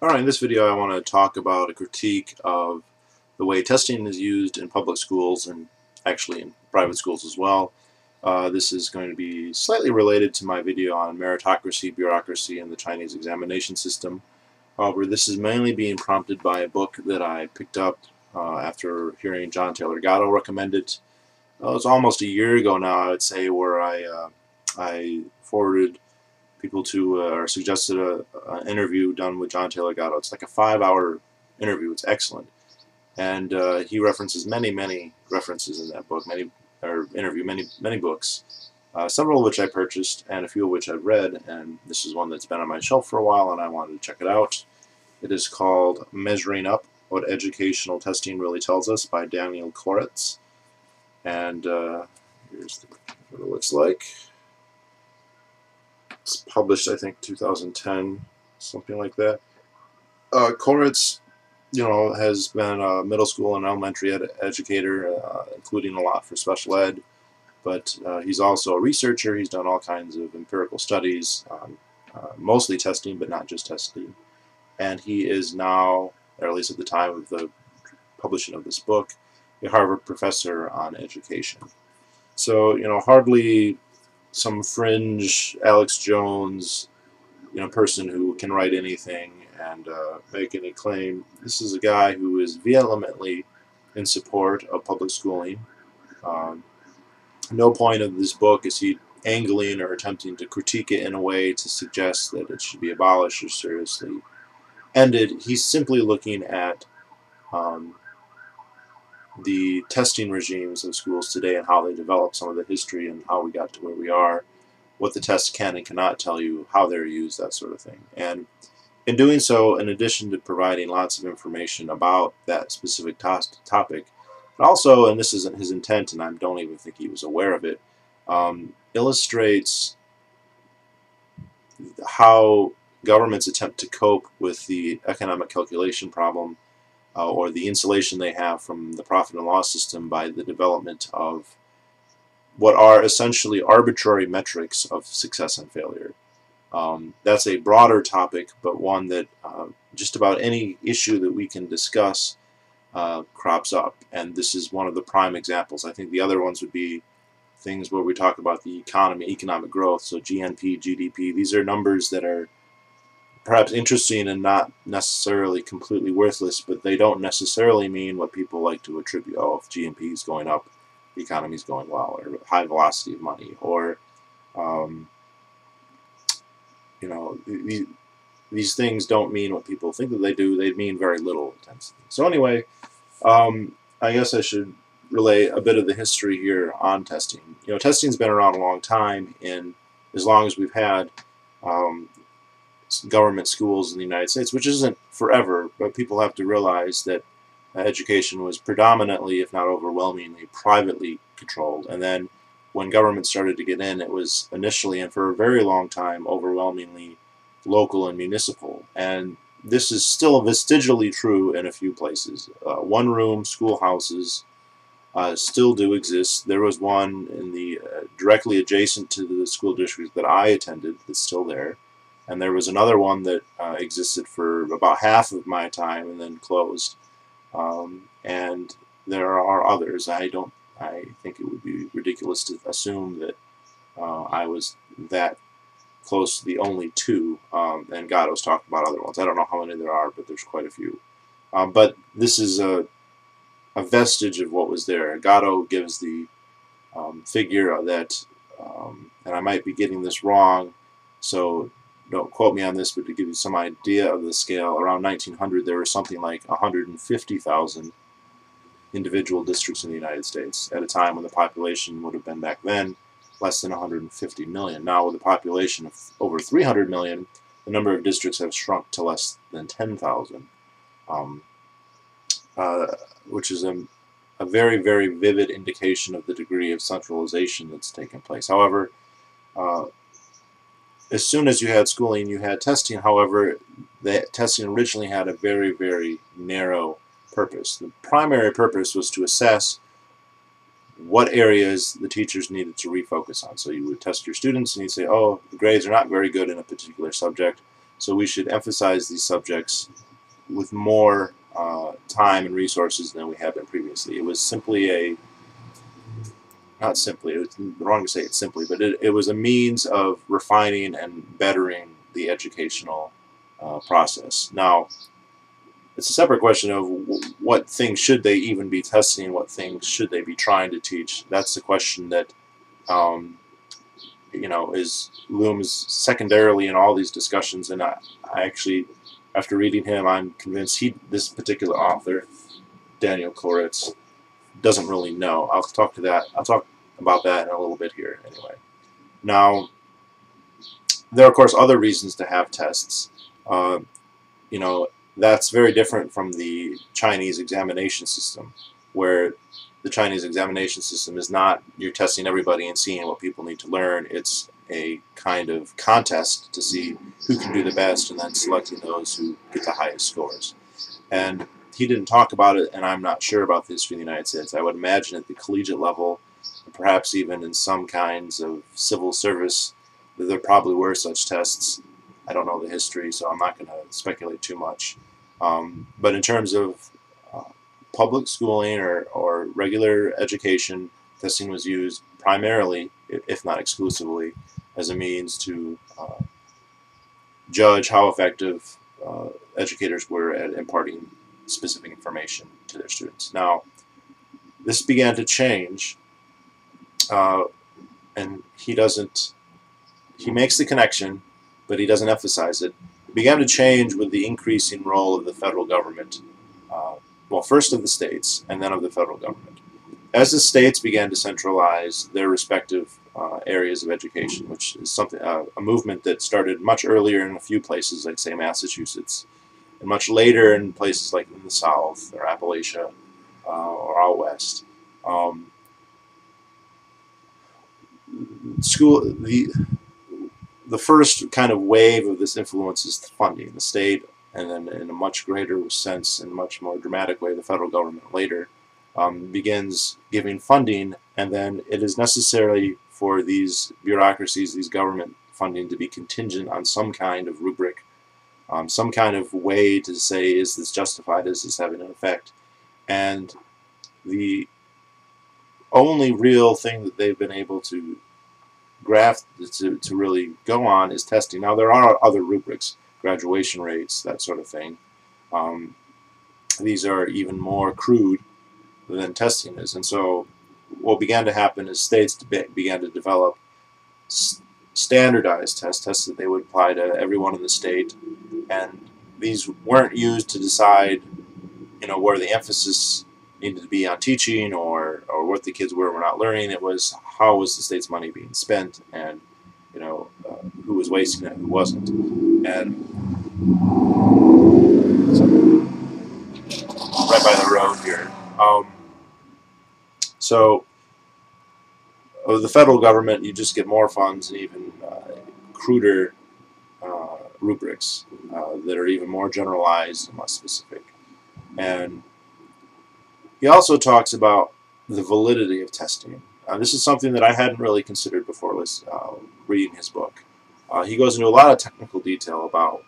Alright, in this video I want to talk about a critique of the way testing is used in public schools and actually in private schools as well. This is going to be slightly related to my video on meritocracy, bureaucracy, and the Chinese examination system. However, this is mainly being prompted by a book that I picked up after hearing John Taylor Gatto recommend it. It was almost a year ago now, I would say, where I forwarded people to or suggested an interview done with John Taylor Gatto. It's like a 5-hour interview. It's excellent, and he references many references in that book, many books, several of which I purchased and a few of which I've read. And this is one that's been on my shelf for a while, and I wanted to check it out. It is called "Measuring Up: What Educational Testing Really Tells Us" by Simon Koretz, and here's what it looks like. It's published, I think, 2010, something like that. Koretz, has been a middle school and elementary educator, including a lot for special ed. But he's also a researcher. He's done all kinds of empirical studies, mostly testing, but not just testing. And he is now, or at least at the time of the publishing of this book, a Harvard professor on education. So, hardly some fringe Alex Jones, person who can write anything and make any claim. This is a guy who is vehemently in support of public schooling. No point of this book is he angling or attempting to critique it in a way to suggest that it should be abolished or seriously ended. He's simply looking at the testing regimes of schools today and how they developed, some of the history and how we got to where we are, what the tests can and cannot tell you, how they're used, that sort of thing. And in doing so, in addition to providing lots of information about that specific topic, but also, and this isn't his intent and I don't even think he was aware of it, illustrates how governments attempt to cope with the economic calculation problem or the insulation they have from the profit and loss system by the development of what are essentially arbitrary metrics of success and failure. That's a broader topic, but one that just about any issue that we can discuss crops up, and this is one of the prime examples. I think the other ones would be things where we talk about the economy, economic growth, so GNP, GDP. These are numbers that are perhaps interesting and not necessarily completely worthless, but they don't necessarily mean what people like to attribute. Oh, if GNP is going up, the economy is going well, or high velocity of money, or these things don't mean what people think that they do. They mean very little intensity. So anyway, I guess I should relay a bit of the history here on testing. Testing's been around a long time, and as long as we've had government schools in the United States, which isn't forever, but people have to realize that education was predominantly, if not overwhelmingly, privately controlled. And then when government started to get in, it was initially and for a very long time overwhelmingly local and municipal. And this is still vestigially true in a few places. One-room schoolhouses still do exist. There was one in the directly adjacent to the school district that I attended that's still there. And there was another one that existed for about half of my time and then closed. And there are others. I think it would be ridiculous to assume that I was that close to the only two. And Gatto's talked about other ones. I don't know how many there are, but there's quite a few. But this is a vestige of what was there. Gatto gives the figure that, and I might be getting this wrong, so don't quote me on this, but to give you some idea of the scale, around 1900 there were something like 150,000 individual districts in the United States at a time when the population would have been back then less than 150 million. Now with a population of over 300 million, the number of districts have shrunk to less than 10,000, which is a very, very vivid indication of the degree of centralization that's taken place. However, as soon as you had schooling, you had testing. However, the testing originally had a very, very narrow purpose. The primary purpose was to assess what areas the teachers needed to refocus on. So you would test your students and you'd say, oh, the grades are not very good in a particular subject, So we should emphasize these subjects with more time and resources than we have been previously. It was simply a, not simply, it's wrong to say it simply, but it was a means of refining and bettering the educational process. Now, it's a separate question of what things should they even be testing, what things should they be trying to teach. That's the question that you know, looms secondarily in all these discussions. And I actually, after reading him, I'm convinced this particular author, Daniel Koretz, doesn't really know. I'll talk about that in a little bit here anyway. Now, there are of course other reasons to have tests. You know, that's very different from the Chinese examination system, where the Chinese examination system is not you're testing everybody and seeing what people need to learn. It's a kind of contest to see who can do the best and then selecting those who get the highest scores. And he didn't talk about it, and I'm not sure about the history of the United States. I would imagine at the collegiate level, perhaps even in some kinds of civil service, that there probably were such tests. I don't know the history, so I'm not going to speculate too much. But in terms of public schooling or regular education, testing was used primarily, if not exclusively, as a means to judge how effective educators were at imparting specific information to their students. Now, this began to change, and he makes the connection, but he doesn't emphasize it. It began to change with the increasing role of the federal government. Well, first of the states, and then of the federal government. As the states began to centralize their respective areas of education, which is something a movement that started much earlier in a few places, like say Massachusetts, and much later in places like in the South or Appalachia or out west. The first kind of wave of this influence is funding. The state, and then in a much greater sense, in a much more dramatic way, the federal government later begins giving funding, and then it is necessary for these bureaucracies, these government funding, to be contingent on some kind of rubric, some kind of way to say, is this justified, is this having an effect? And the only real thing that they've been able to graft, to really go on, is testing. Now, there are other rubrics, graduation rates, that sort of thing. These are even more crude than testing is. And so what began to happen is states began to develop standardized tests that they would apply to everyone in the state. And these weren't used to decide, you know, where the emphasis needed to be on teaching or what the kids were not learning. It was how was the state's money being spent, and you know, who was wasting it, who wasn't. And so, right by the road here. So the federal government, you just get more funds and even cruder rubrics that are even more generalized and less specific. And he also talks about the validity of testing. This is something that I hadn't really considered before reading his book. He goes into a lot of technical detail about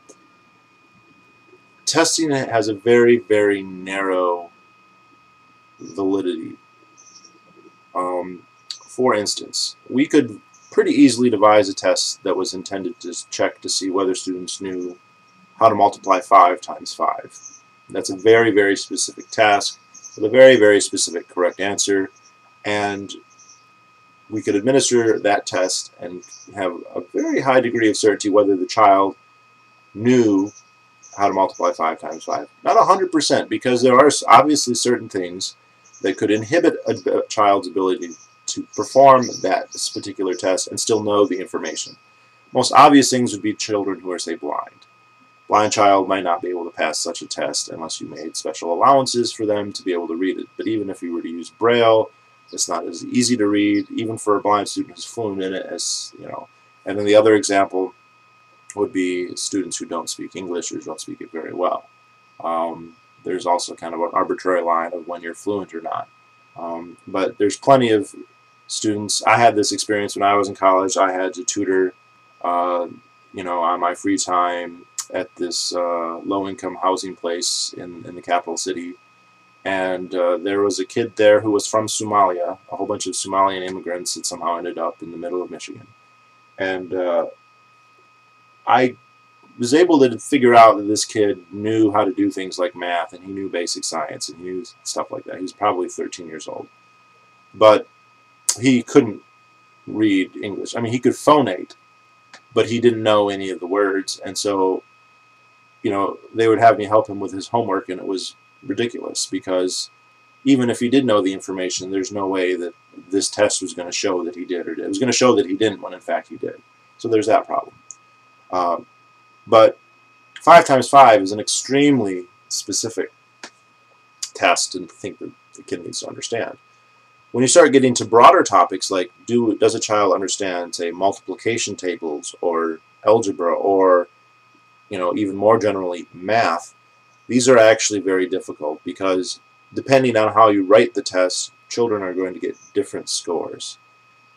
testing. Has a very, very narrow validity. For instance, we could pretty easily devise a test that was intended to check to see whether students knew how to multiply 5 times 5. That's a very, very specific task with a very, very specific correct answer, and we could administer that test and have a very high degree of certainty whether the child knew how to multiply 5 times 5. Not 100%, because there are obviously certain things that could inhibit a child's ability to perform that particular test and still know the information. Most obvious things would be children who are, say, blind. Blind child might not be able to pass such a test unless you made special allowances for them to be able to read it. But even if you were to use Braille, it's not as easy to read, even for a blind student who's fluent in it, as you know. And then the other example would be students who don't speak English or don't speak it very well. There's also kind of an arbitrary line of when you're fluent or not. But there's plenty of students. I had this experience when I was in college. I had to tutor, you know, on my free time at this low-income housing place in the capital city, and there was a kid there who was from Somalia. A whole bunch of Somalian immigrants had somehow ended up in the middle of Michigan, and I was able to figure out that this kid knew how to do things like math, and he knew basic science, and he knew stuff like that. He was probably 13 years old, but he couldn't read English. I mean, he could phonate, but he didn't know any of the words, and so, you know, they would have me help him with his homework, and it was ridiculous, because even if he did know the information, there's no way that this test was going to show that he did or did. It was going to show that he didn't, when in fact he did. So there's that problem. But 5 times 5 is an extremely specific test, and I think that the kid needs to understand. When you start getting to broader topics like does a child understand, say, multiplication tables or algebra, or, you know, even more generally math, these are actually very difficult, because depending on how you write the test, children are going to get different scores,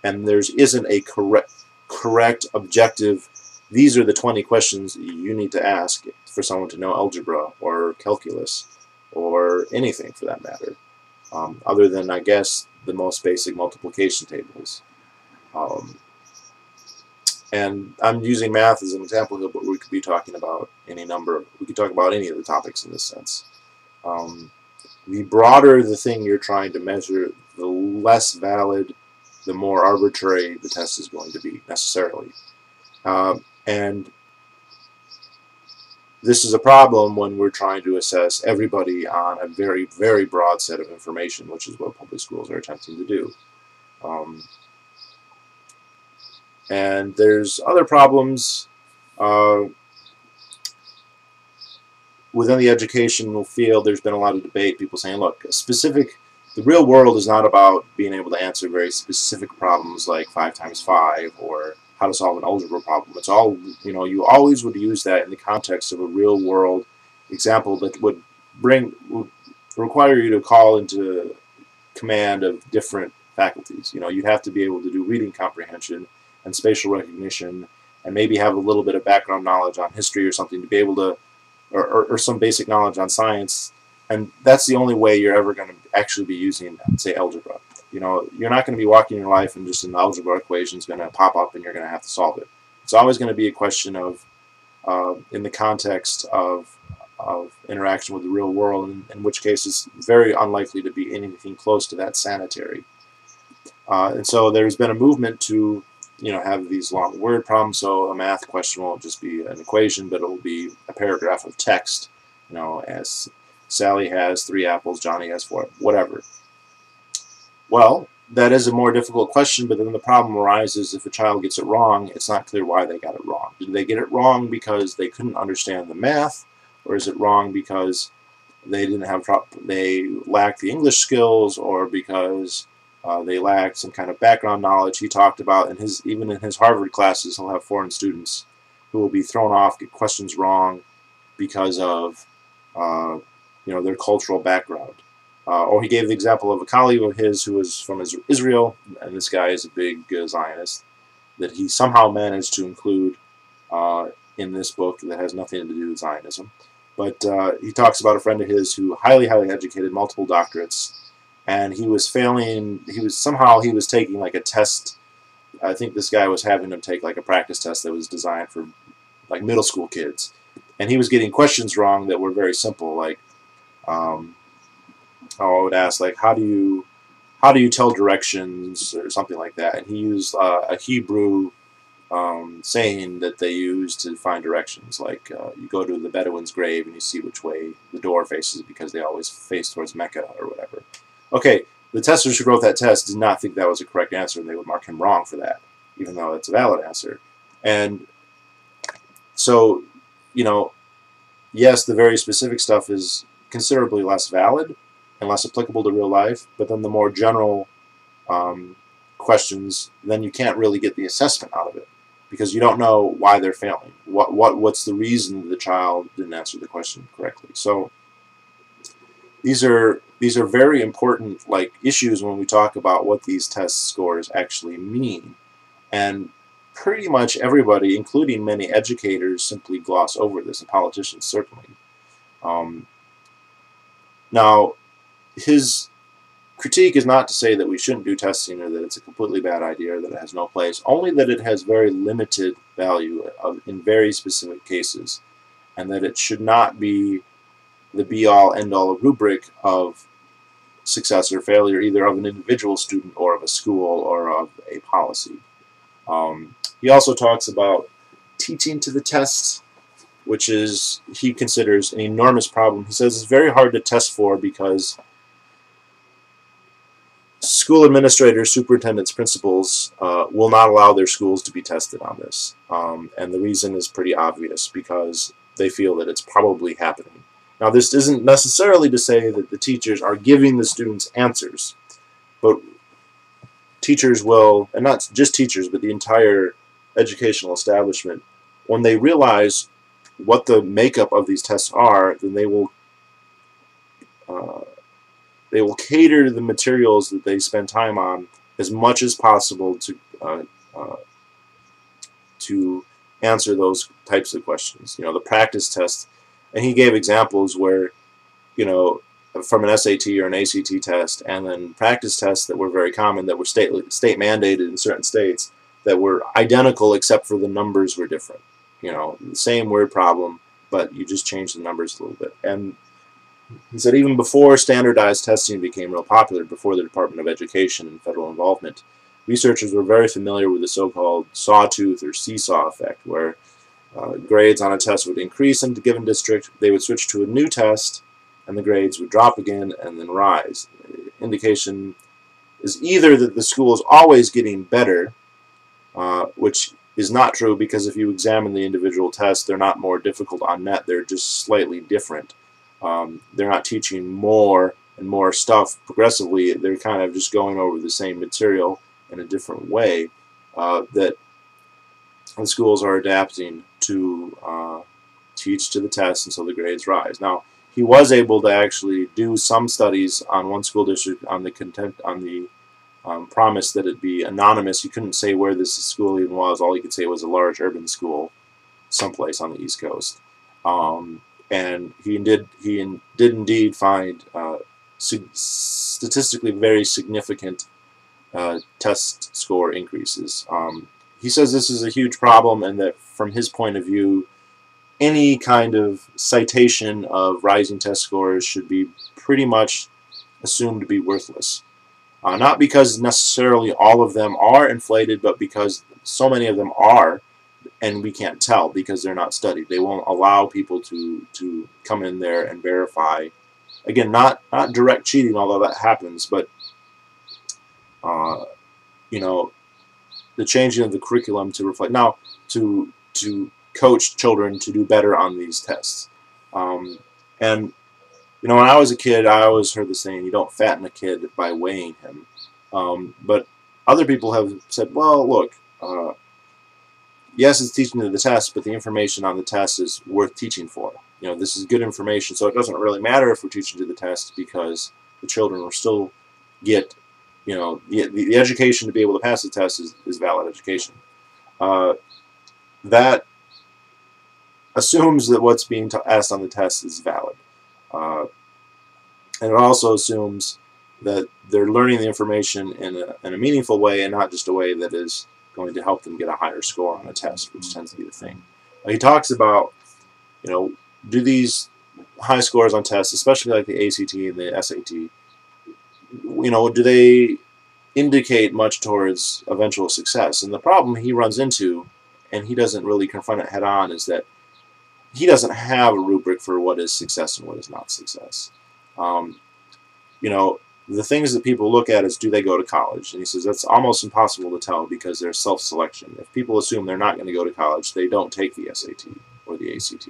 and there isn't a correct objective. These are the 20 questions you need to ask for someone to know algebra or calculus or anything for that matter, other than, I guess, the most basic multiplication tables. And I'm using math as an example here, but we could be talking about we could talk about any of the topics in this sense. The broader the thing you're trying to measure, the less valid, the more arbitrary the test is going to be, necessarily. And this is a problem when we're trying to assess everybody on a very, very broad set of information, which is what public schools are attempting to do. And there's other problems within the educational field. There's been a lot of debate, people saying, look, the real world is not about being able to answer very specific problems like 5 times 5 or how to solve an algebra problem. It's all, you know, you always would use that in the context of a real world example that would require you to call into command of different faculties. You know, you'd have to be able to do reading comprehension and spatial recognition, and maybe have a little bit of background knowledge on history or something to be able to, or some basic knowledge on science, and that's the only way you're ever going to actually be using, say, algebra. You know, you're not going to be walking your life and just an algebra equation is going to pop up and you're going to have to solve it. It's always going to be a question of, in the context of interaction with the real world, in which case it's very unlikely to be anything close to that sanitary. And so there's been a movement to, you know, have these long word problems, so a math question won't just be an equation, but it will be a paragraph of text, you know, as Sally has 3 apples, Johnny has 4, whatever. Well, that is a more difficult question, but then the problem arises if a child gets it wrong, it's not clear why they got it wrong. Did they get it wrong because they couldn't understand the math, or is it wrong because they lacked the English skills, or because they lacked some kind of background knowledge? He talked about, even in his Harvard classes, he'll have foreign students who will be thrown off, get questions wrong because of you know, their cultural background. Or he gave the example of a colleague of his who was from Israel, and this guy is a big Zionist, that he somehow managed to include in this book that has nothing to do with Zionism. But he talks about a friend of his who highly educated, multiple doctorates, and he was failing. He was taking like a test. I think this guy was having him take like a practice test that was designed for like middle school kids, and he was getting questions wrong that were very simple, like I would ask, like, how do you tell directions, or something like that, and he used a Hebrew saying that they use to find directions, like you go to the Bedouin's grave and you see which way the door faces because they always face towards Mecca or whatever. Okay, the testers who wrote that test did not think that was a correct answer, and they would mark him wrong for that, even though it's a valid answer. And so, you know, yes, the very specific stuff is considerably less valid and less applicable to real life, but then the more general questions, then you can't really get the assessment out of it, because you don't know why they're failing. What's the reason the child didn't answer the question correctly? So these are very important, like, issues when we talk about what these test scores actually mean. And pretty much everybody, including many educators, simply gloss over this, and politicians certainly. Um, Now, his critique is not to say that we shouldn't do testing or that it's a completely bad idea or that it has no place, only that it has very limited value in very specific cases, and that it should not be the be-all, end-all rubric of success or failure, either of an individual student or of a school or of a policy. He also talks about teaching to the test, which is, he considers, an enormous problem. He says it's very hard to test for because school administrators, superintendents, principals will not allow their schools to be tested on this. And the reason is pretty obvious, because they feel that it's probably happening. Now, this isn't necessarily to say that the teachers are giving the students answers, but teachers will, and not just teachers, but the entire educational establishment, when they realize what the makeup of these tests are, then they will cater the materials that they spend time on as much as possible to answer those types of questions. You know, the practice tests, and he gave examples where, you know, from an SAT or an ACT test, and then practice tests that were very common, that were state mandated in certain states, that were identical except for the numbers were different. You know, the same word problem, but you just changed the numbers a little bit. And he said even before standardized testing became real popular, before the Department of Education and federal involvement, researchers were very familiar with the so-called sawtooth or seesaw effect, where grades on a test would increase in a given district, they would switch to a new test, and the grades would drop again and then rise. The indication is either that the school is always getting better, which is not true, because if you examine the individual tests, they're not more difficult on net, they're just slightly different. They're not teaching more and more stuff progressively, they're kind of just going over the same material in a different way, that the schools are adapting to teach to the test until the grades rise. Now, he was able to actually do some studies on one school district on the promise that it be anonymous. He couldn't say where this school even was. All he could say was a large urban school someplace on the East Coast. And he did indeed find statistically very significant test score increases. He says this is a huge problem, and that from his point of view, any kind of citation of rising test scores should be pretty much assumed to be worthless. Not because necessarily all of them are inflated, but because so many of them are, and we can't tell because they're not studied. They won't allow people to come in there and verify. Again, not direct cheating, although that happens, but you know, the changing of the curriculum to reflect, now to coach children to do better on these tests. And you know, when I was a kid, I always heard the saying, you don't fatten a kid by weighing him. But other people have said, well, look, yes, it's teaching to the test, but the information on the test is worth teaching for. You know, this is good information, so it doesn't really matter if we're teaching to the test, because the children will still get, you know, the education to be able to pass the test is valid education. That assumes that what's being asked on the test is valid. And it also assumes that they're learning the information in a meaningful way, and not just a way that is going to help them get a higher score on a test, which tends to be the thing. He talks about, you know, do these high scores on tests, especially like the ACT and the SAT, you know, do they indicate much towards eventual success? And the problem he runs into, and he doesn't really confront it head on, is that he doesn't have a rubric for what is success and what is not success. You know, the things that people look at is, do they go to college? And he says that's almost impossible to tell, because there's self-selection. If people assume they're not going to go to college, they don't take the SAT or the ACT.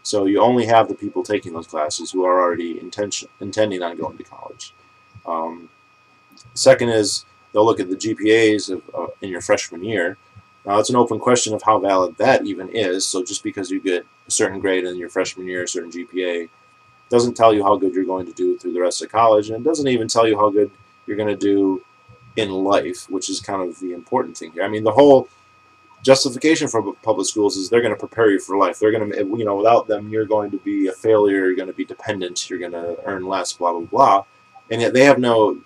So you only have the people taking those classes who are already intending on going to college. Second is, they'll look at the GPAs in your freshman year. Now, it's an open question of how valid that even is. So just because you get a certain grade in your freshman year, a certain GPA, doesn't tell you how good you're going to do through the rest of college, and it doesn't even tell you how good you're going to do in life, which is kind of the important thing here. I mean, the whole justification for public schools is they're going to prepare you for life. They're going to, you know, without them, you're going to be a failure. You're going to be dependent. You're going to earn less. Blah blah blah. And yet they have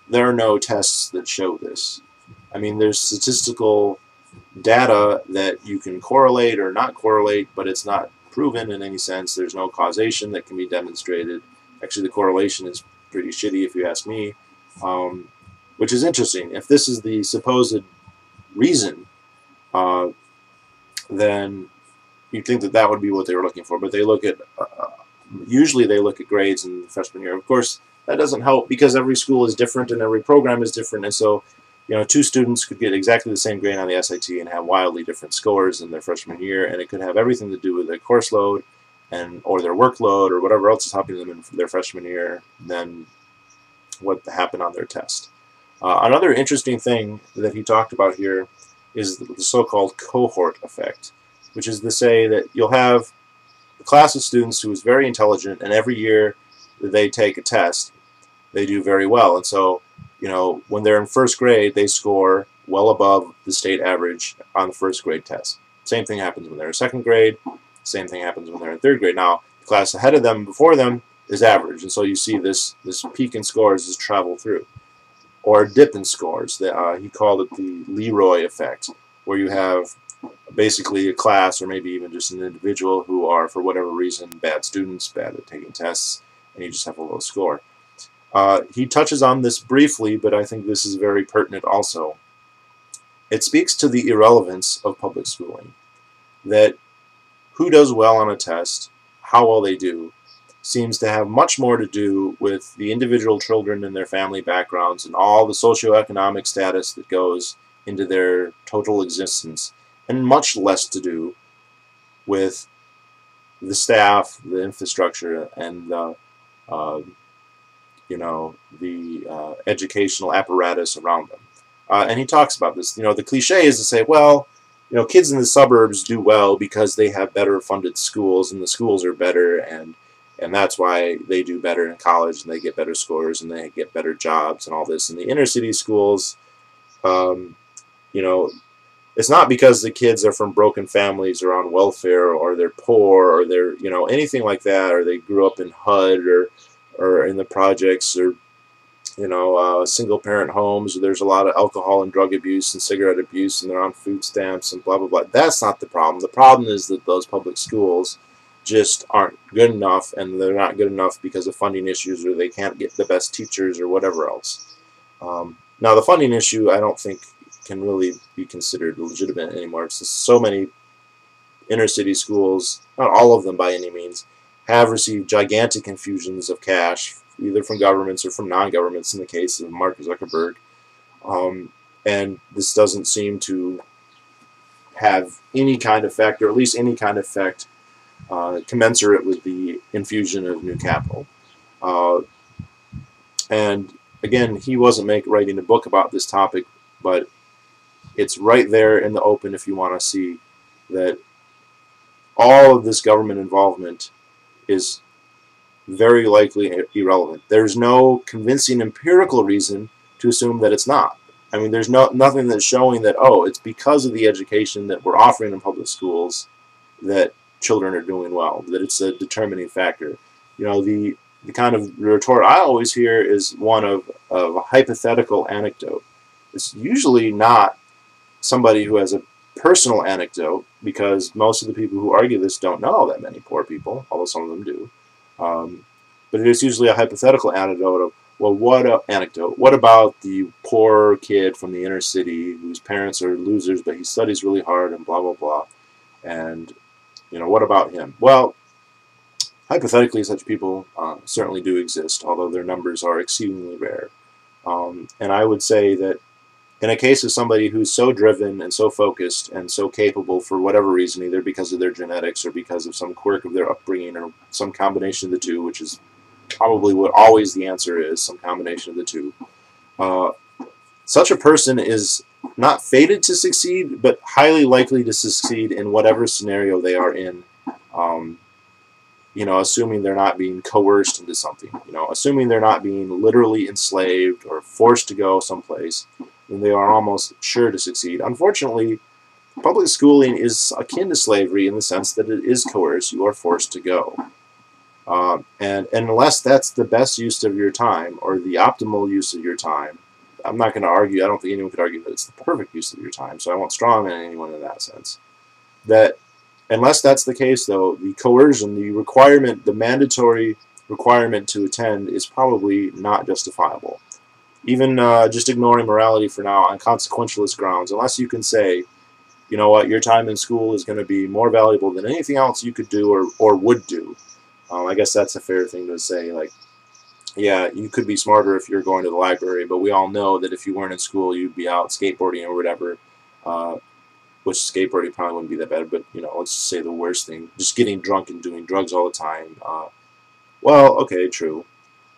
there are no tests that show this. I mean, there's statistical data that you can correlate or not correlate, but it's not proven in any sense. There's no causation that can be demonstrated. Actually, the correlation is pretty shitty, if you ask me, which is interesting. If this is the supposed reason, then you'd think that that would be what they were looking for. But they look at, usually they look at grades in the freshman year. Of course, that doesn't help because every school is different and every program is different. And so, you know, two students could get exactly the same grade on the SAT and have wildly different scores in their freshman year. And it could have everything to do with their course load or their workload or whatever else is helping them in their freshman year than what happened on their test. Another interesting thing that he talked about here is the so-called cohort effect, which is to say that you'll have a class of students who is very intelligent, and every year that they take a test, they do very well. And so, you know, when they're in first grade, they score well above the state average on the first grade test. Same thing happens when they're in second grade. Same thing happens when they're in third grade. Now, the class ahead of them, before them, is average, and so you see this peak in scores as travel through, or a dip in scores. He called it the Leroy effect, where you have basically a class or maybe even just an individual who are, for whatever reason, bad students, bad at taking tests, and you just have a low score. He touches on this briefly, but I think this is very pertinent also. It speaks to the irrelevance of public schooling, that who does well on a test, how well they do, seems to have much more to do with the individual children and their family backgrounds and all the socioeconomic status that goes into their total existence, and much less to do with the staff, the infrastructure, and you know, the educational apparatus around them. And he talks about this. You know, the cliche is to say, well, you know, kids in the suburbs do well because they have better funded schools, and the schools are better, and that's why they do better in college, and they get better scores, and they get better jobs, and all this. And the inner city schools, you know, it's not because the kids are from broken families or on welfare, or they're poor, or they're, you know, anything like that, or they grew up in HUD or in the projects, or, you know, single-parent homes where there's a lot of alcohol and drug abuse and cigarette abuse, and they're on food stamps and blah, blah, blah. That's not the problem. The problem is that those public schools just aren't good enough, and they're not good enough because of funding issues, or they can't get the best teachers or whatever else. Now, the funding issue, I don't think, can really be considered legitimate anymore. It's just so many inner city schools, not all of them by any means, have received gigantic infusions of cash, either from governments or from non-governments in the case of Mark Zuckerberg. And this doesn't seem to have any kind of effect, or at least any kind of effect commensurate with the infusion of new capital. And again, he wasn't writing a book about this topic, but it's right there in the open if you want to see that all of this government involvement is very likely irrelevant. There's no convincing empirical reason to assume that it's not. I mean, there's nothing that's showing that, oh, it's because of the education that we're offering in public schools that children are doing well, that it's a determining factor. You know, the kind of retort I always hear is one of a hypothetical anecdote. It's usually not somebody who has a personal anecdote, because most of the people who argue this don't know that many poor people, although some of them do. But it is usually a hypothetical anecdote of, well, what about the poor kid from the inner city whose parents are losers, but he studies really hard and blah, blah, blah. And, you know, what about him? Well, hypothetically, such people certainly do exist, although their numbers are exceedingly rare. And I would say that in a case of somebody who's so driven and so focused and so capable for whatever reason, either because of their genetics or because of some quirk of their upbringing or some combination of the two, which is probably what always the answer is, some combination of the two, such a person is not fated to succeed, but highly likely to succeed in whatever scenario they are in, you know, assuming they're not being coerced into something, you know, assuming they're not being literally enslaved or forced to go someplace, then they are almost sure to succeed. Unfortunately, public schooling is akin to slavery in the sense that it is coerced. You are forced to go. And unless that's the best use of your time or the optimal use of your time, I'm not going to argue. I don't think anyone could argue that it's the perfect use of your time. So I won't strawman anyone in that sense. That unless that's the case, though, the coercion, the requirement, the mandatory requirement to attend is probably not justifiable. Even just ignoring morality for now on consequentialist grounds, unless you can say, you know what, your time in school is going to be more valuable than anything else you could do or would do. I guess that's a fair thing to say. Like, yeah, you could be smarter if you're going to the library, but we all know that if you weren't in school, you'd be out skateboarding or whatever. Which skateboarding probably wouldn't be that bad, but let's just say the worst thing, just getting drunk and doing drugs all the time. Well, okay, true.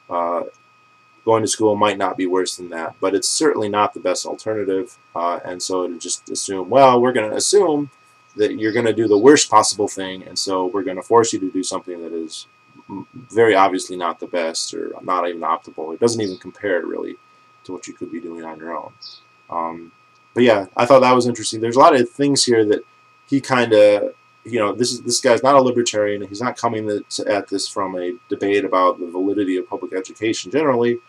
Going to school might not be worse than that, but it's certainly not the best alternative. And so to just assume, well, we're going to assume that you're going to do the worst possible thing, and so we're going to force you to do something that is very obviously not the best or not even optimal. It doesn't even compare really to what you could be doing on your own. But yeah, I thought that was interesting. There's a lot of things here that he kind of, this guy's not a libertarian. He's not coming at this from a debate about the validity of public education generally,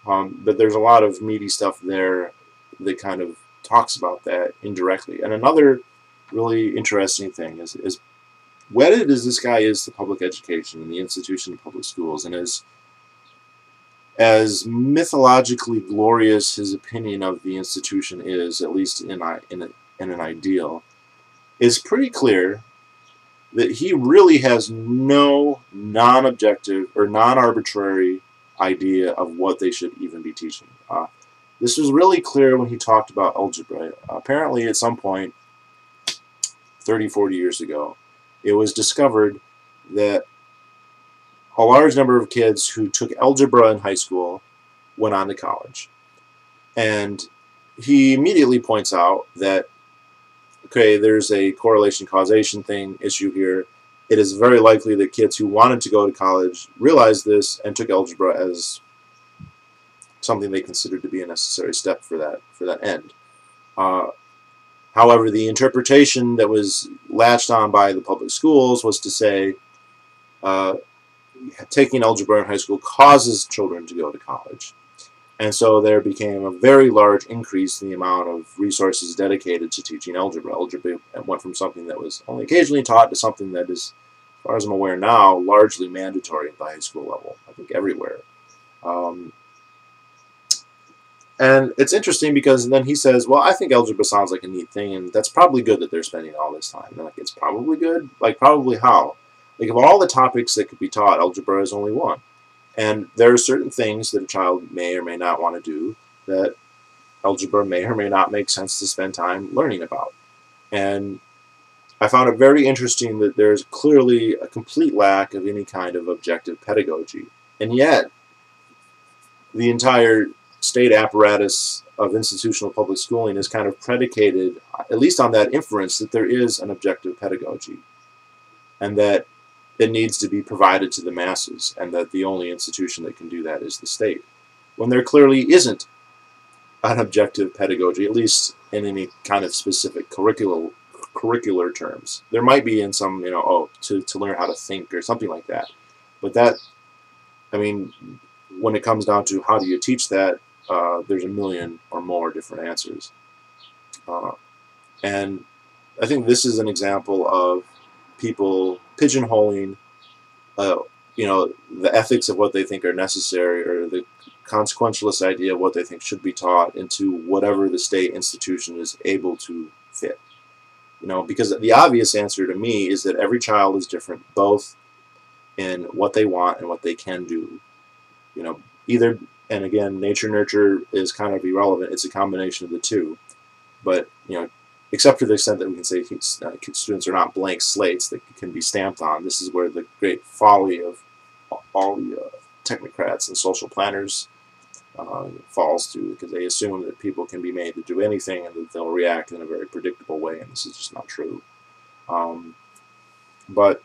but there's a lot of meaty stuff there that kind of talks about that indirectly. And another really interesting thing is wedded as this guy is to public education and the institution of public schools, and as mythologically glorious his opinion of the institution is, at least in an ideal, is pretty clear that he really has no non-objective or non-arbitrary idea of what they should even be teaching. This was really clear when he talked about algebra. Apparently, at some point, 30, 40 years ago, it was discovered that a large number of kids who took algebra in high school went on to college. And he immediately points out that, okay, there's a correlation causation issue here. It is very likely that kids who wanted to go to college realized this and took algebra as something they considered to be a necessary step for that end. However, the interpretation that was latched on by the public schools was to say taking algebra in high school causes children to go to college. And so there became a very large increase in the amount of resources dedicated to teaching algebra. Algebra went from something that was only occasionally taught to something that is, as far as I'm aware now, largely mandatory at the high school level, I think everywhere. And it's interesting because then he says, well, I think algebra sounds like a neat thing, and that's probably good that they're spending all this time. And like, it's probably good? Like, probably how? Like, of all the topics that could be taught, algebra is only one. And there are certain things that a child may or may not want to do that algebra may or may not make sense to spend time learning about. And I found it very interesting that there's clearly a complete lack of any kind of objective pedagogy. And yet, the entire state apparatus of institutional public schooling is kind of predicated, at least on that inference, that there is an objective pedagogy and that it needs to be provided to the masses, and that the only institution that can do that is the state, when there clearly isn't an objective pedagogy, at least in any kind of specific curricular terms. There might be in some, to learn how to think or something like that, but that, I mean, when it comes down to how do you teach that, there's a million or more different answers. And I think this is an example of people pigeonholing, the ethics of what they think are necessary, or the consequentialist idea of what they think should be taught, into whatever the state institution is able to fit. Because the obvious answer to me is that every child is different, both in what they want and what they can do. Either, and again, nature-nurture is kind of irrelevant. It's a combination of the two. But, except to the extent that we can say students are not blank slates that can be stamped on. This is where the great folly of all the technocrats and social planners falls to, because they assume that people can be made to do anything and that they'll react in a very predictable way, and this is just not true. But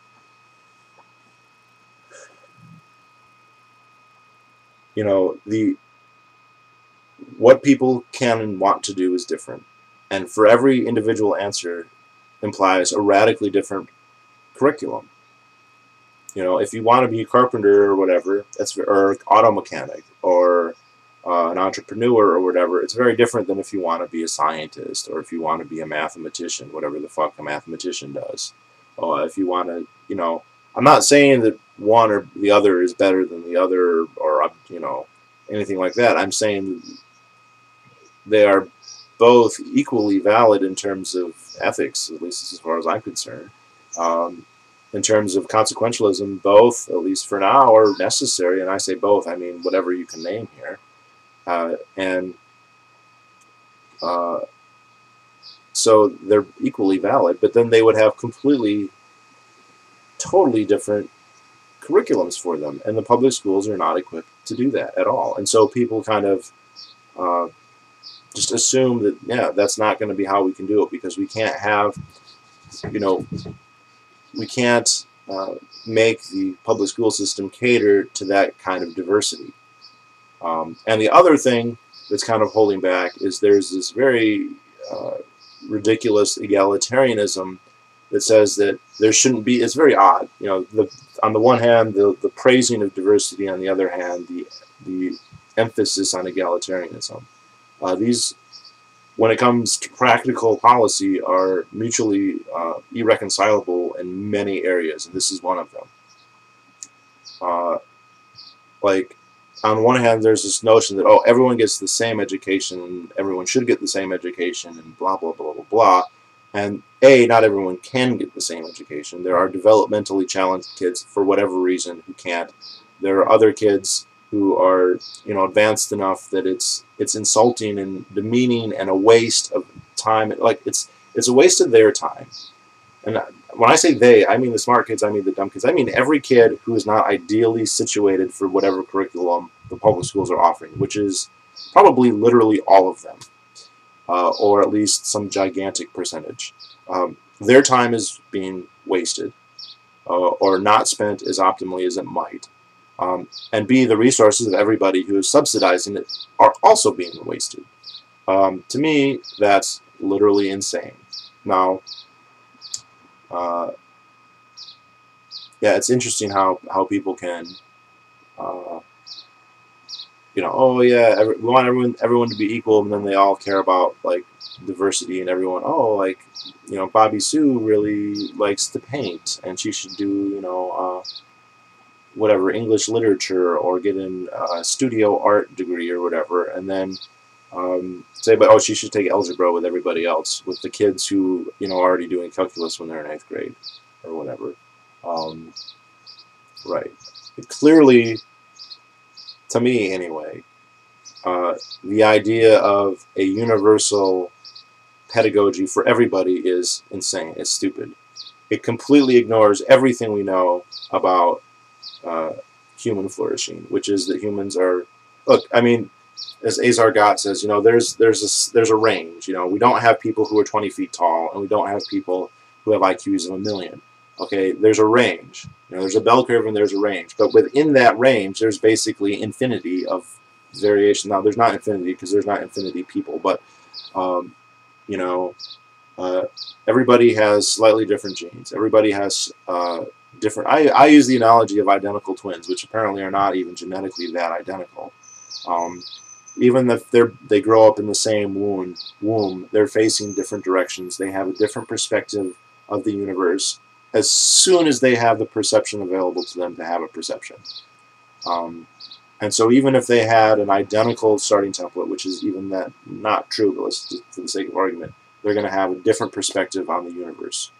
what people can and want to do is different. And for every individual answer, implies a radically different curriculum. You know, if you want to be a carpenter or whatever, or auto mechanic, or an entrepreneur or whatever, it's very different than if you want to be a scientist or if you want to be a mathematician, whatever the fuck a mathematician does. If you want to, you know, I'm not saying that one or the other is better than the other, or you know, anything like that. I'm saying they are both equally valid in terms of ethics, at least as far as I'm concerned. In terms of consequentialism, both, at least for now, are necessary. And I say both, I mean whatever you can name here. So they're equally valid, but then they would have totally different curriculums for them, and the public schools are not equipped to do that at all. And so people kind of just assume that, yeah, that's not going to be how we can do it, because we can't have, you know, we can't make the public school system cater to that kind of diversity. And the other thing that's kind of holding back is there's this very ridiculous egalitarianism that says that there shouldn't be. It's very odd, you know. On the one hand, the praising of diversity; on the other hand, the emphasis on egalitarianism. These, when it comes to practical policy, are mutually irreconcilable in many areas, and this is one of them. Like, on one hand, there's this notion that, oh, everyone gets the same education, and everyone should get the same education, and blah, blah, blah, blah, blah. And not everyone can get the same education. There are developmentally challenged kids, for whatever reason, who can't. There are other kids who are, you know, advanced enough that it's insulting and demeaning and a waste of time. Like, it's a waste of their time. And when I say they, I mean the smart kids, I mean the dumb kids. I mean every kid who is not ideally situated for whatever curriculum the public schools are offering, which is probably literally all of them, or at least some gigantic percentage. Their time is being wasted, or not spent as optimally as it might. And B, the resources of everybody who is subsidizing it are also being wasted. To me, that's literally insane. Now, yeah, it's interesting how people can, you know, oh yeah, we want everyone to be equal, and then they all care about like diversity, and everyone, oh, like, you know, Bobby Sue really likes to paint, and she should do, you know, whatever, English literature, or get a studio art degree or whatever, and then say, but oh, she should take algebra with everybody else, with the kids who, you know, are already doing calculus when they're in 8th grade or whatever. Right. It clearly, to me anyway, the idea of a universal pedagogy for everybody is insane. It's stupid. It completely ignores everything we know about human flourishing, which is that humans are, look, I mean, as Azar Gott says, you know, there's a range. You know, we don't have people who are 20 feet tall, and we don't have people who have IQs of 1,000,000. Okay, there's a range. You know, there's a bell curve and there's a range. But within that range, there's basically infinity of variation. Now, there's not infinity because there's not infinity people, but you know, everybody has slightly different genes. Everybody has different. I use the analogy of identical twins, which apparently are not even genetically that identical. Even if they grow up in the same womb, they're facing different directions. They have a different perspective of the universe as soon as they have the perception available to them to have a perception. And so even if they had an identical starting template, which is even that not true, but let's just, for the sake of argument, they're going to have a different perspective on the universe.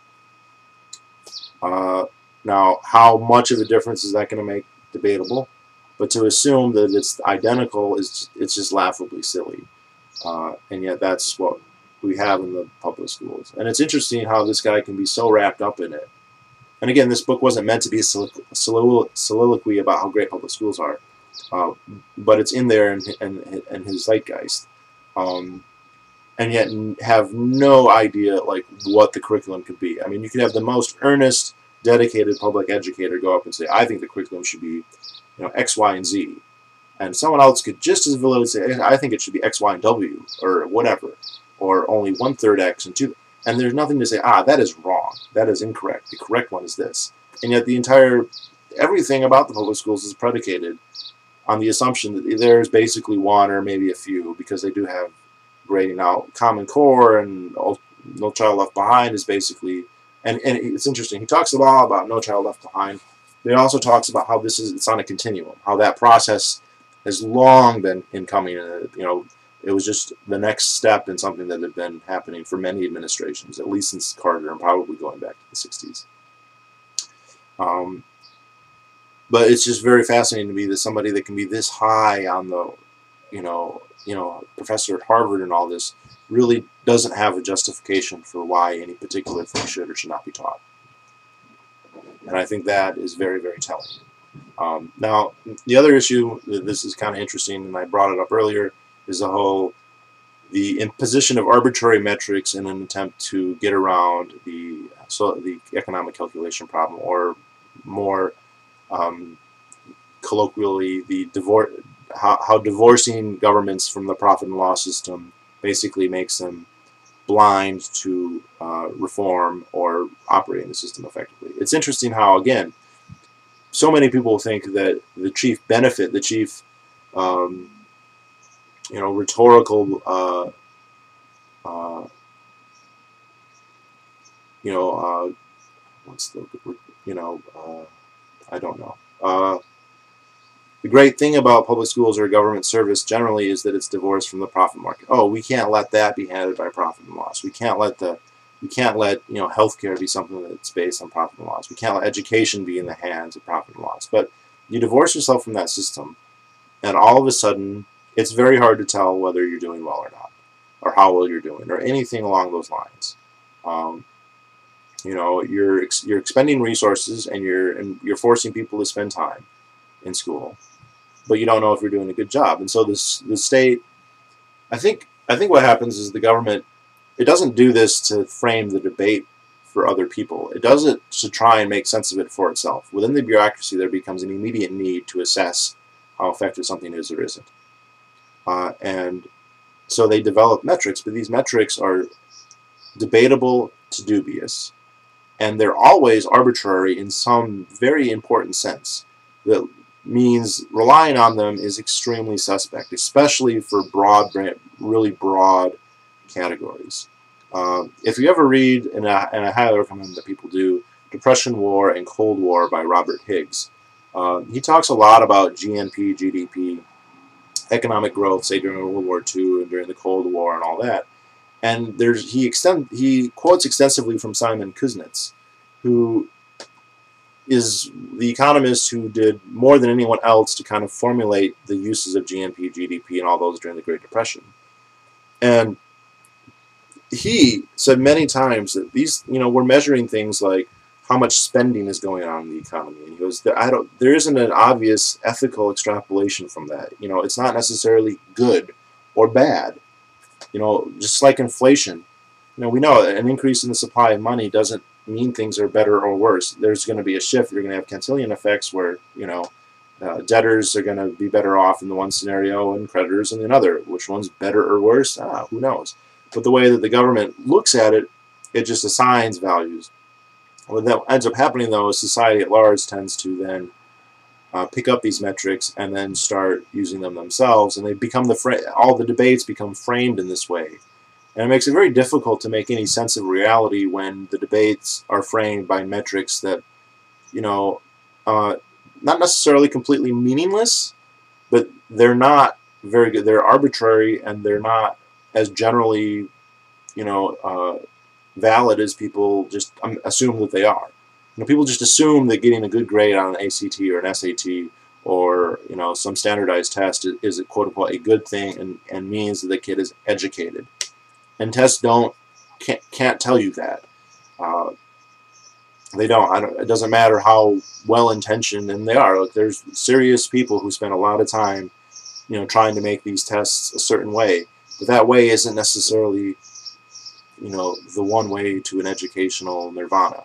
Now, how much of a difference is that going to make? Debatable. But to assume that it's identical it's just laughably silly. And yet that's what we have in the public schools. And it's interesting how this guy can be so wrapped up in it. And again, this book wasn't meant to be a soliloquy about how great public schools are. But it's in there in his zeitgeist. And yet have no idea like what the curriculum could be. I mean, you could have the most earnest, dedicated public educator go up and say, I think the curriculum should be, you know, X, Y, and Z. And someone else could just as validly say, I think it should be X, Y, and W, or whatever. Or only 1/3 X and 2. and there's nothing to say, that is wrong, that is incorrect, the correct one is this. And yet everything about the public schools is predicated on the assumption that there's basically one or maybe a few, because they do have grading. Now, Common Core and No Child Left Behind is basically, and it's interesting, he talks a lot about No Child Left Behind, but he also talks about how it's on a continuum, how that process has long been incoming. It was just the next step in something that had been happening for many administrations, at least since Carter and probably going back to the 60s. But it's just very fascinating to me that somebody that can be this high on the, professor at Harvard and all this, really doesn't have a justification for why any particular thing should or should not be taught. And I think that is very, very telling. Now, the other issue, this is kind of interesting, and I brought it up earlier, is the imposition of arbitrary metrics in an attempt to get around the economic calculation problem, or more colloquially, how divorcing governments from the profit and loss system basically makes them blind to reform or operating the system effectively. It's interesting how, again, so many people think that the chief benefit, the chief rhetorical what's the I don't know. The great thing about public schools or government service generally is that it's divorced from the profit market. Oh, we can't let that be handled by profit and loss. We can't let healthcare be something that's based on profit and loss. We can't let education be in the hands of profit and loss. But you divorce yourself from that system, and all of a sudden, it's very hard to tell whether you're doing well or not, or how well you're doing, or anything along those lines. You're expending resources, and you're forcing people to spend time in school, but you don't know if you're doing a good job. And so the state, I think what happens is the government, it doesn't do this to frame the debate for other people. It does it to try and make sense of it for itself. Within the bureaucracy, there becomes an immediate need to assess how effective something is or isn't. And so they develop metrics, but these metrics are debatable to dubious, and they're always arbitrary in some very important sense. That means relying on them is extremely suspect, especially for really broad categories. If you ever read, and I highly recommend that people do, Depression War and Cold War by Robert Higgs, he talks a lot about GNP, GDP, economic growth, say during World War II and during the Cold War and all that. And he quotes extensively from Simon Koretz, who is the economist who did more than anyone else to kind of formulate the uses of GNP, GDP, and all those during the Great Depression. And he said many times that these, we're measuring things like how much spending is going on in the economy. And he goes, there isn't an obvious ethical extrapolation from that. It's not necessarily good or bad. Just like inflation, we know an increase in the supply of money doesn't mean things are better or worse. There's going to be a shift. You're going to have Cantillon effects where, debtors are going to be better off in the one scenario and creditors in another. Which one's better or worse? Who knows? But the way that the government looks at it, it just assigns values. What that ends up happening, though, is society at large tends to then pick up these metrics and then start using them themselves, and they become all the debates become framed in this way. And it makes it very difficult to make any sense of reality when the debates are framed by metrics that, not necessarily completely meaningless, but they're not very good. They're arbitrary, and they're not as generally, valid as people just assume that they are. People just assume that getting a good grade on an ACT or an SAT or some standardized test is quote unquote a good thing and means that the kid is educated. And tests can't tell you that. They don't. It doesn't matter how well intentioned, and they are. Look, there's serious people who spend a lot of time, trying to make these tests a certain way. But that way isn't necessarily, the one way to an educational nirvana.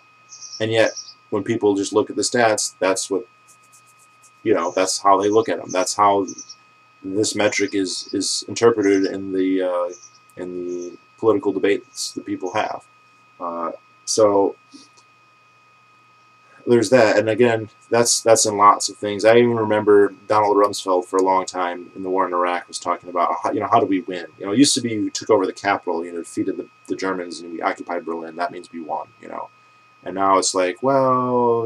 And yet, when people just look at the stats, that's what, that's how they look at them. That's how this metric is interpreted in the political debates that people have. So there's that, and again, that's in lots of things. I even remember Donald Rumsfeld for a long time in the war in Iraq was talking about how do we win? It used to be you took over the capital, defeated the Germans, and we occupied Berlin. That means we won, And now it's like, well,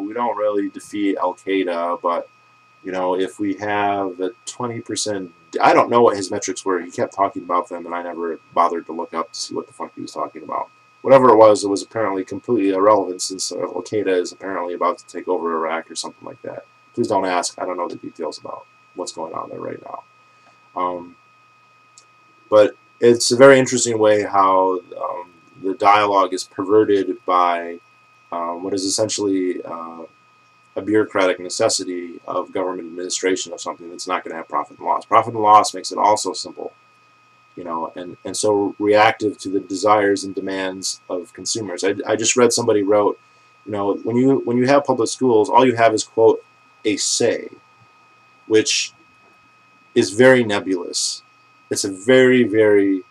we don't really defeat Al Qaeda, but if we have a 20%, I don't know what his metrics were. He kept talking about them, and I never bothered to look up to see what the fuck he was talking about. Whatever it was apparently completely irrelevant since Al Qaeda is apparently about to take over Iraq or something like that. Please don't ask. I don't know the details about what's going on there right now. But it's a very interesting way how the dialogue is perverted by what is essentially a bureaucratic necessity of government administration of something that's not going to have profit and loss. Profit and loss makes it all so simple. And so reactive to the desires and demands of consumers. I just read somebody wrote, when you have public schools, all you have is, quote, a say, which is very nebulous. It's a very, very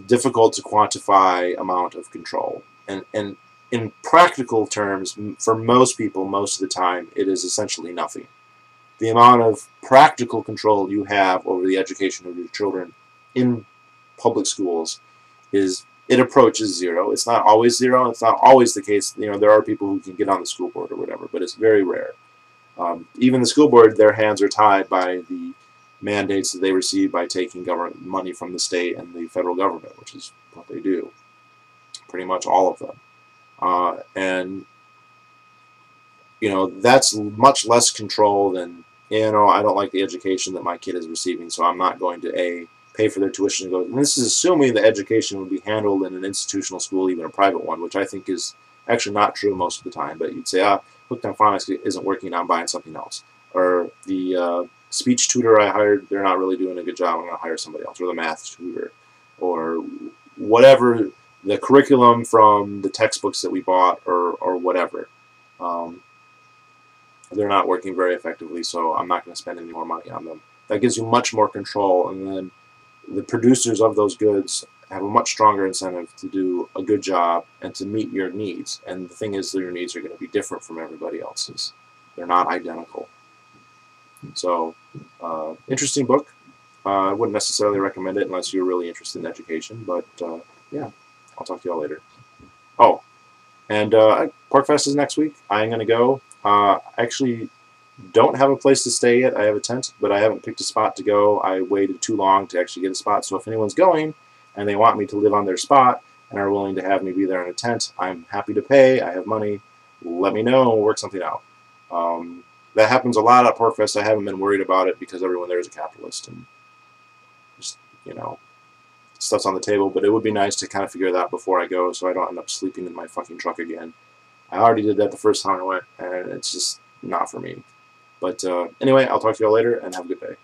difficult to quantify amount of control. And in practical terms, for most people, most of the time, it is essentially nothing. The amount of practical control you have over the education of your children in public schools it approaches zero. It's not always zero. It's not always the case. There are people who can get on the school board or whatever, but it's very rare. Even the school board, their hands are tied by the mandates that they receive by taking government money from the state and the federal government, which is what they do. Pretty much all of them. And that's much less control than, I don't like the education that my kid is receiving, so I'm not going to pay for their tuition and go. And this is assuming the education would be handled in an institutional school, even a private one, which I think is actually not true most of the time. But you'd say, Hooked on Phonics isn't working, I'm buying something else. Or the speech tutor I hired, they're not really doing a good job, I'm going to hire somebody else. Or the math tutor. Or whatever, the curriculum from the textbooks that we bought, or whatever. They're not working very effectively, so I'm not going to spend any more money on them. That gives you much more control, and then the producers of those goods have a much stronger incentive to do a good job and to meet your needs. And the thing is, your needs are going to be different from everybody else's. They're not identical. So, interesting book. I wouldn't necessarily recommend it unless you're really interested in education, but yeah, I'll talk to you all later. Oh, and PorcFest is next week. I am going to go. I actually don't have a place to stay yet. I have a tent, but I haven't picked a spot to go. I waited too long to actually get a spot, so if anyone's going and they want me to live on their spot and are willing to have me be there in a tent, I'm happy to pay. I have money. Let me know. We'll work something out. That happens a lot at PorcFest. I haven't been worried about it because everyone there is a capitalist and just, stuff's on the table, but it would be nice to kind of figure that out before I go so I don't end up sleeping in my fucking truck again. I already did that the first time I went, and it's just not for me. But anyway, I'll talk to you all later, and have a good day.